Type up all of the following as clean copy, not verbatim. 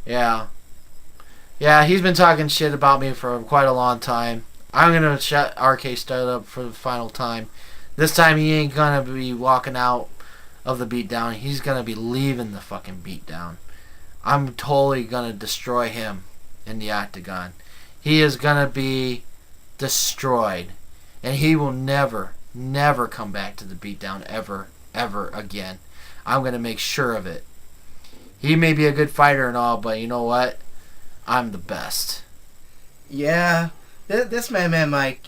Yeah. Yeah, he's been talking shit about me for quite a long time. I'm going to shut RK Stud up for the final time. This time he ain't going to be walking out of the beatdown. He's going to be leaving the fucking beatdown. I'm totally going to destroy him in the octagon. He is going to be destroyed. And he will never, never come back to the beatdown ever, ever again. I'm going to make sure of it. He may be a good fighter and all, but you know what? I'm the best. Yeah. This man, Mike,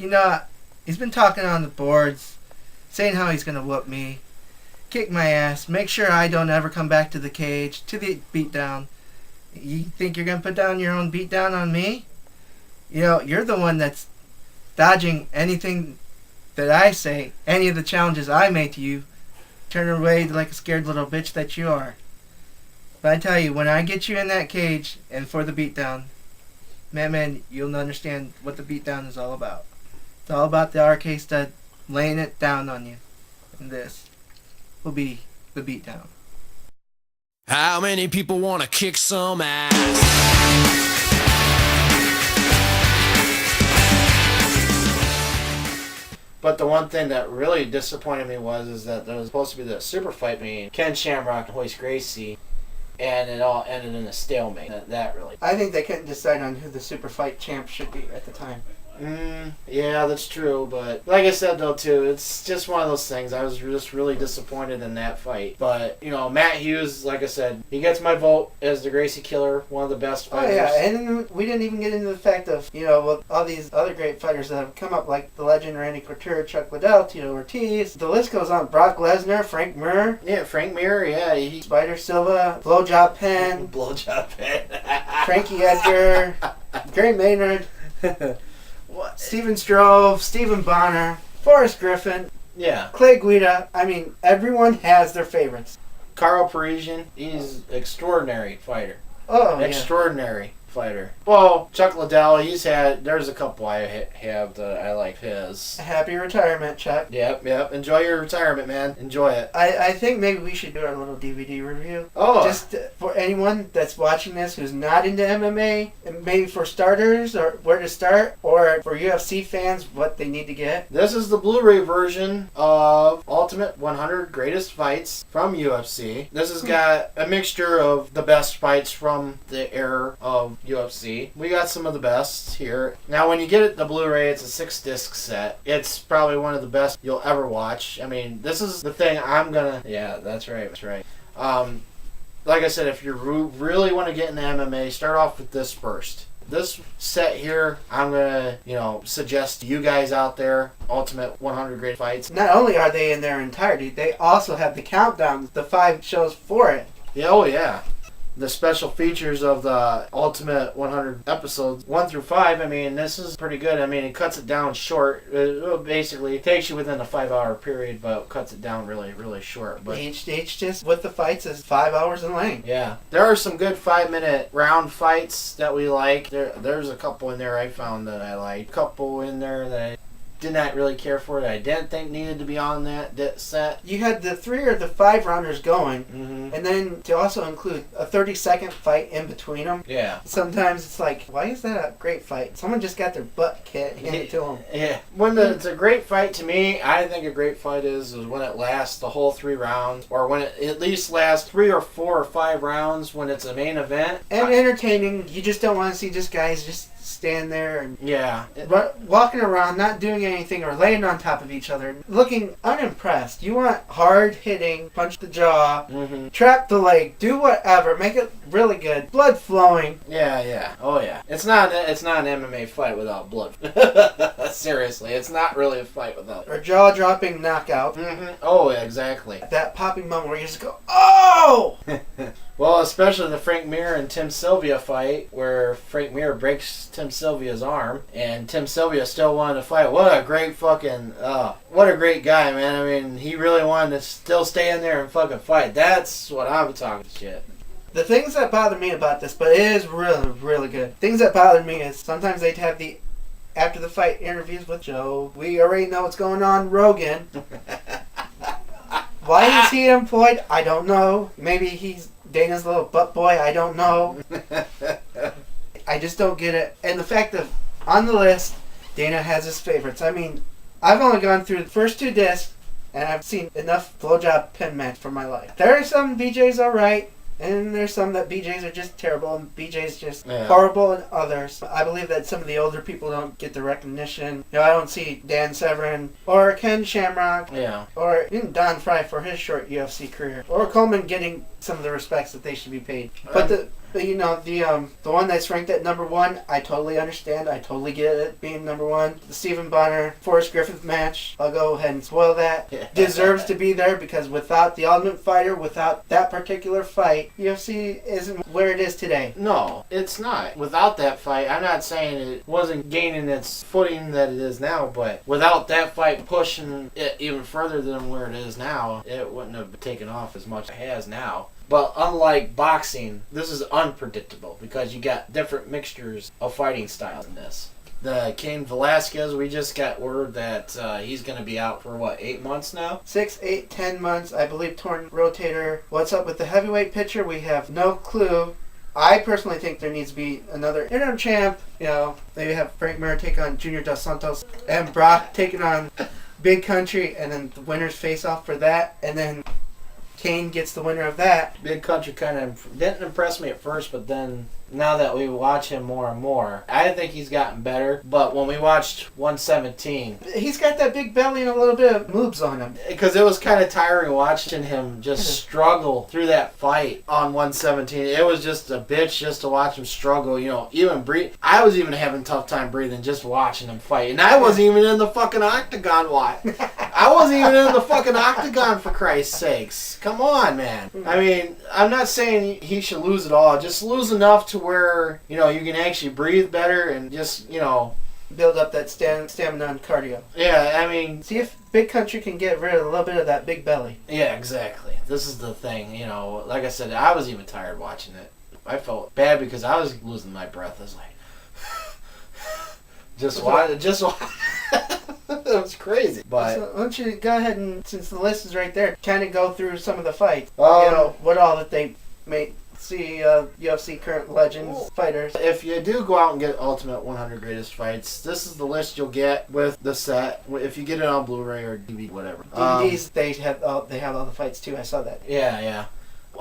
he's been talking on the boards, saying how he's going to whoop me, kick my ass, make sure I don't ever come back to the cage, to the beatdown. You think you're going to put down your own beatdown on me? You're the one that's dodging anything that I say, any of the challenges I make to you, turn away like a scared little bitch that you are. But I tell you, when I get you in that cage and for the beatdown, man, you'll understand what the beatdown is all about. It's all about the RK Stud laying it down on you. And this will be the beatdown. How many people want to kick some ass? But the one thing that really disappointed me is that there was supposed to be the super fight between Ken Shamrock and Royce Gracie, and it all ended in a stalemate. That really... I think they couldn't decide on who the super fight champ should be at the time. Yeah, that's true, but like I said though too, it's just one of those things. I was just really disappointed in that fight. But, Matt Hughes, like I said, he gets my vote as the Gracie Killer, one of the best fighters. Oh yeah, and we didn't even get into the fact of, with all these other great fighters that have come up, like the legend Randy Couture, Chuck Liddell, Tito Ortiz. The list goes on. Brock Lesnar, Frank Mir. Yeah, Frank Mir, yeah. Spider Silva, Blowjob Penn. Blowjob Penn. Frankie Edgar, Gary Maynard. What? Steven Strove, Stephen Bonner, Forrest Griffin, Clay Guida. I mean, everyone has their favorites. Carl Parisian, he's extraordinary fighter. Oh, extraordinary fighter. Well, Chuck Liddell, there's a couple I have that I like his. Happy retirement, Chuck. Yep. Enjoy your retirement, man. Enjoy it. I think maybe we should do our little DVD review. Oh. Just for anyone that's watching this who's not into MMA, and maybe for starters, or where to start, or for UFC fans, what they need to get. This is the Blu-ray version of Ultimate 100 Greatest Fights from UFC. This has got a mixture of the best fights from the era of UFC. We got some of the best here. Now, when you get it, the Blu-ray, it's a 6-disc set. It's probably one of the best you'll ever watch. I mean, this is the thing I'm gonna... Yeah, that's right. Like I said, if you really want to get into MMA, start off with this first. This set here, I'm gonna, suggest to you guys out there, Ultimate 100 Great Fights. Not only are they in their entirety, they also have the countdown, the 5 shows for it. Yeah, oh yeah. The special features of the Ultimate 100 episodes 1 through 5, I mean, this is pretty good. I mean, it cuts it down short. It basically takes you within a 5-hour period, but cuts it down really, really short. But each just with the fights is 5 hours in length. Yeah. There are some good 5-minute round fights that we like. There's a couple in there I found that I like. A couple in there that I did not really care for, that I didn't think needed to be on that set. You had the 3 or the 5 rounders going, and then to also include a 30-second fight in between them. Yeah. Sometimes it's like, why is that a great fight? Someone just got their butt handed to them. Yeah. When it's a great fight to me, I think a great fight is when it lasts the whole 3 rounds, or when it at least lasts 3 or 4 or 5 rounds when it's a main event. And entertaining. You just don't want to see just guys just stand there and walking around, not doing anything, or laying on top of each other, looking unimpressed. You want hard hitting, punch the jaw, trap the leg, do whatever, make it really good, blood flowing. Yeah. Oh yeah. It's not an MMA fight without blood. Seriously, it's not really a fight without. Or jaw dropping knockout. Oh, exactly. That popping moment where you just go, oh! Well, especially the Frank Mir and Tim Sylvia fight, where Frank Mir breaks Tim Sylvia's arm, and Tim Sylvia still wanted to fight. What a great guy, man. I mean, he really wanted to still stay in there and fucking fight. That's what I'm talking shit. The things that bother me about this, but it is really, really good. Things that bother me is sometimes they'd have the after the fight interviews with Joe. We already know what's going on, Rogan. Why is he employed? I don't know. Maybe he's Dana's little butt boy, I don't know. I just don't get it. And the fact that on the list, Dana has his favorites. I mean, I've only gone through the first 2 discs, and I've seen enough blowjob pin match for my life. There are some BJs alright, and there's some that BJs are just terrible, and BJs just horrible, and others. I believe that some of the older people don't get the recognition. I don't see Dan Severn, or Ken Shamrock, or even Don Fry for his short UFC career, or Coleman getting some of the respects that they should be paid. But the one that's ranked at number 1, I totally understand. I totally get it being number 1. The Stephen Bonner Forrest Griffith match, I'll go ahead and spoil that. Deserves to be there because without the Ultimate Fighter, without that particular fight, UFC isn't where it is today. No, it's not. Without that fight, I'm not saying it wasn't gaining its footing that it is now, but without that fight pushing it even further than where it is now, it wouldn't have taken off as much as it has now. But unlike boxing, this is unpredictable because you got different mixtures of fighting styles in this. The Cain Velasquez, we just got word that he's going to be out for 8 months now? 6, 8, 10 months, I believe. Torn rotator. What's up with the heavyweight pitcher? We have no clue. I personally think there needs to be another interim champ. Maybe have Frank Mir take on Junior Dos Santos and Brock taking on Big Country, and then the winners face off for that, and then Kane gets the winner of that. Big Country kind of didn't impress me at first, but then now that we watch him more and more, I think he's gotten better. But when we watched 117... He's got that big belly and a little bit of moves on him. Because it was kind of tiring watching him just struggle through that fight on 117. It was just a bitch just to watch him struggle, even breathe. I was even having a tough time breathing just watching him fight. And I wasn't even in the fucking octagon. I wasn't even in the fucking octagon, for Christ's sakes. Come on, man. I mean, I'm not saying he should lose it all. Just lose enough to where, you can actually breathe better and just, build up that stamina and cardio. Yeah, I mean... See if Big Country can get rid of a little bit of that big belly. Yeah, exactly. This is the thing, Like I said, I was even tired watching it. I felt bad because I was losing my breath. I was like... Just watch. It was crazy. But so why don't you go ahead and, since the list is right there, kind of go through some of the fights. What all that they made. See UFC current legends, fighters. If you do go out and get Ultimate 100 Greatest Fights, this is the list you'll get with the set. If you get it on Blu-ray or DVD, whatever. DVDs, they have all the fights too. I saw that. Yeah.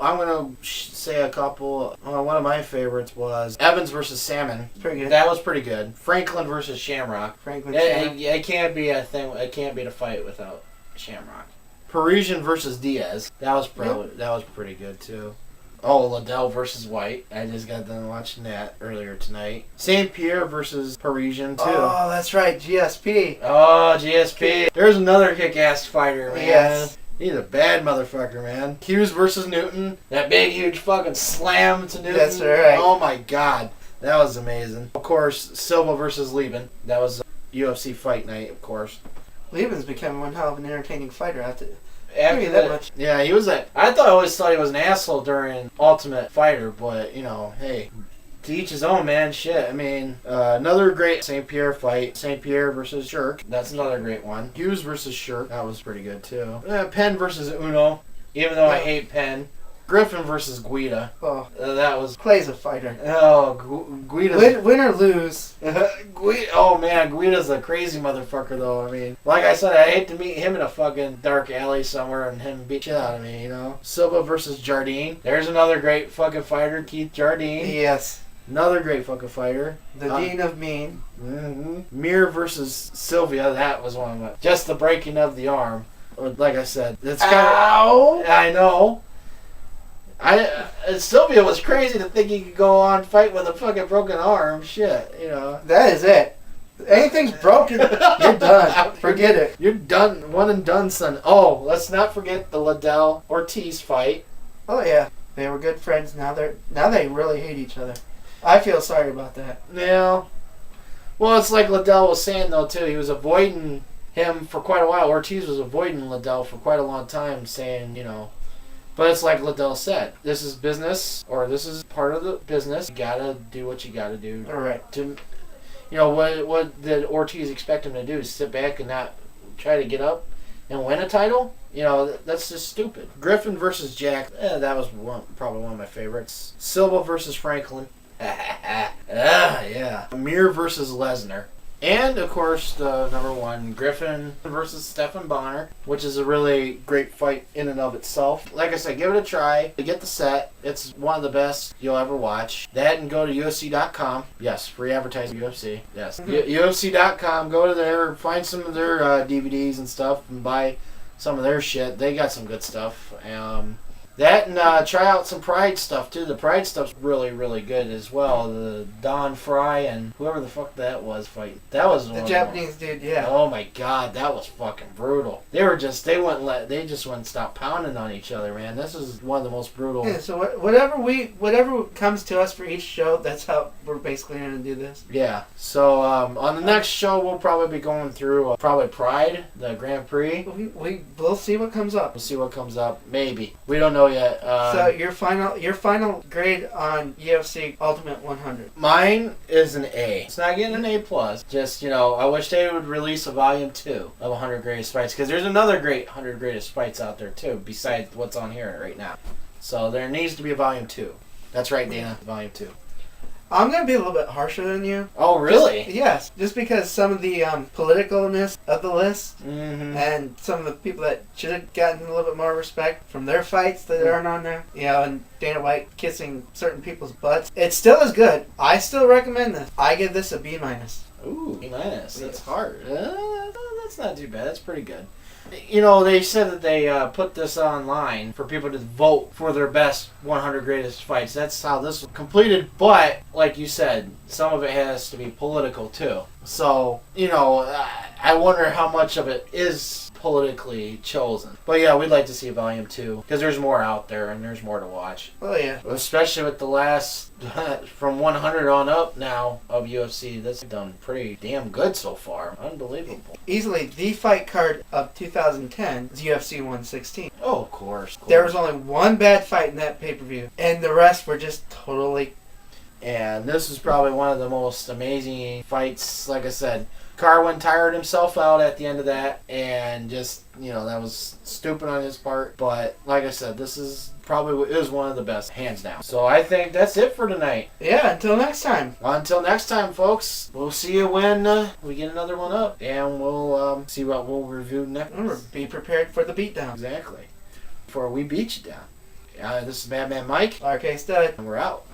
I'm going to say a couple. One of my favorites was Evans versus Salmon. Pretty good. That was pretty good. Franklin versus Shamrock. Shamrock. It can't be a thing. It can't be the fight without Shamrock. Parisian versus Diaz. That was pretty good too. Oh, Liddell versus White. I just got done watching that earlier tonight. St. Pierre versus Parisian, too. Oh, that's right. GSP. Oh, GSP. There's another kick-ass fighter, man. Yes. He's a bad motherfucker, man. Hughes versus Newton. That big, huge fucking slam to Newton. That's right. Oh, my God. That was amazing. Of course, Silva versus Lieben. That was UFC Fight Night, of course. Lieben's become one hell of an entertaining fighter. After that much. Yeah, he was I always thought he was an asshole during Ultimate Fighter, but, hey, to each his own, man. Shit. I mean, another great St. Pierre fight. St. Pierre versus Shirk. That's another great one. Hughes versus Shirk. That was pretty good, too. Penn versus Uno. Even though I hate Penn. Griffin versus Guida. Oh, that was... Clay's a fighter. Oh, Guida. Win or lose. Oh, man, Guida's a crazy motherfucker, though. I mean, like I said, I hate to meet him in a fucking dark alley somewhere and him beat shit out of me, Silva versus Jardine. There's another great fucking fighter, Keith Jardine. Yes. Another great fucking fighter. The Dean of Mean. Mm-hmm. Mir versus Sylvia. That was one of my... Just the breaking of the arm. Like I said, it's kind of... Ow! I know. Sylvia was crazy to think he could go on fight with a fucking broken arm. Shit, That is it. Anything's broken, you're done. Forget it. You're done. One and done, son. Oh, let's not forget the Liddell Ortiz fight. Oh yeah, they were good friends. Now they really hate each other. I feel sorry about that. Yeah. Well, it's like Liddell was saying though too. He was avoiding him for quite a while. Ortiz was avoiding Liddell for quite a long time, saying, But it's like Liddell said, this is business, or this is part of the business. You gotta do what you gotta do. All right. What did Ortiz expect him to do? Sit back and not try to get up and win a title? That's just stupid. Griffin versus Jack. That was probably one of my favorites. Silva versus Franklin. Yeah. Mir versus Lesnar. And, of course, the number one, Griffin versus Stephan Bonner, which is a really great fight in and of itself. Like I said, give it a try. Get the set. It's one of the best you'll ever watch. That and go to UFC.com. Yes, free advertising UFC. Yes. UFC.com. Go to there, find some of their DVDs and stuff, and buy some of their shit. They got some good stuff. That and try out some Pride stuff too. The Pride stuff's really, really good as well. The Don Fry and whoever the fuck that was fight. That was the Japanese dude. Yeah. Oh my god, that was fucking brutal. They just wouldn't stop pounding on each other, man. This is one of the most brutal. Yeah. So whatever comes to us for each show, that's how we're basically gonna do this. Yeah. So on the next show, we'll probably be going through probably Pride, the Grand Prix. We'll see what comes up. We'll see what comes up. Maybe we don't know yet. So your final grade on UFC Ultimate 100. Mine is an A. It's not getting an A plus. Just I wish they would release a volume 2 of 100 Greatest Fights, because there's another great 100 Greatest Fights out there too, besides what's on here right now. So there needs to be a volume 2. That's right, Dana. Volume 2. I'm going to be a little bit harsher than you. Oh, really? Yes. Just because some of the politicalness of the list and some of the people that should have gotten a little bit more respect from their fights that aren't on there. And Dana White kissing certain people's butts. It still is good. I still recommend this. I give this a B-. Ooh, B-. That's hard. That's not too bad. That's pretty good. They said that they put this online for people to vote for their best 100 greatest fights. That's how this was completed. But, like you said, some of it has to be political, too. So, I wonder how much of it is politically chosen. But, yeah, we'd like to see volume 2. Because there's more out there and there's more to watch. Oh, yeah. Especially with the last, from 100 on up now of UFC. That's done pretty damn good so far. Unbelievable. Easily the fight card of 2010 is UFC 116. Oh, of course. There was only one bad fight in that pay-per-view. And the rest were just totally... And this is probably one of the most amazing fights. Like I said, Carwin tired himself out at the end of that, and just, that was stupid on his part. But like I said, this is one of the best, hands down. So I think that's it for tonight. Yeah, until next time. Until next time, folks. We'll see you when we get another one up, and we'll see what we'll review next. Remember, be prepared for the beatdown. Exactly. Before we beat you down. This is Madman Mike. RK Stud. And we're out.